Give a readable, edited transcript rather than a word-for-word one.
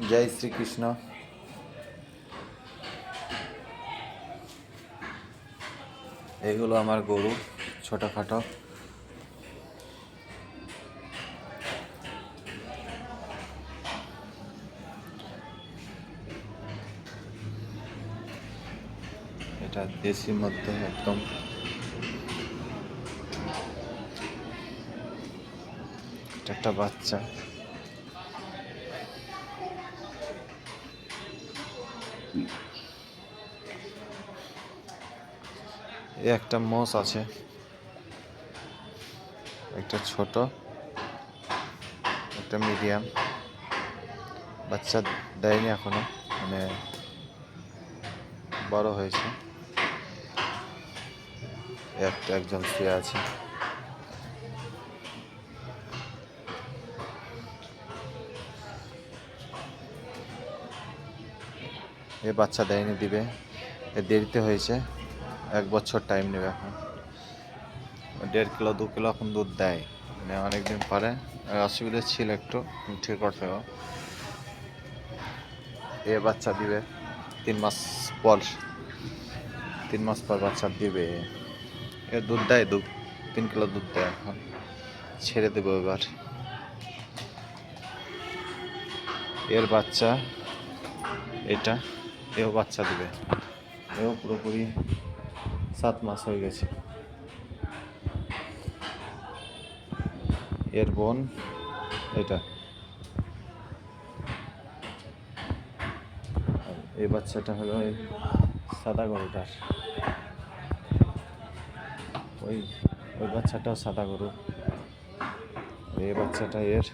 জয় শ্রীকৃষ্ণ। এইগুলো আমার গরু, ছোটোখাটো। এটা দেশির মধ্যে একদম এটা একটা বাচ্চা। একটা মোষ আছে, একটা ছোট, একটা মিডিয়াম। বাচ্চা দেয়নি এখনো, মানে বড় হয়েছে। একজন শুয়ে আছে। এ বাচ্চা দেয়নি, দিবে। এ দেরিতে হয়েছে, 1 বছর টাইম নেবে এখন। 1.5 কিলো 2 কিলো এখন দুধ দেয়, মানে অনেকদিন পরে। অসুবিধা ছিল একটু, ঠিক করতে হবে। এ বাচ্চা দিবে 3 মাস পর। 3 মাস পর বাচ্চা দিবে। এ দুধ দেয়, 3 কিলো দুধ দেয় এখন। ছেড়ে দেবো এবার। এর বাচ্চা এটা, এও বাচ্চা দিবে। এও পুরোপুরি 7 মাস হয়ে গেছে। এর বোন এটা। এই বাচ্চাটা হলো এই সাদা গরুটার। ওই বাচ্চাটাও সাদা গরু। এই বাচ্চাটা এর।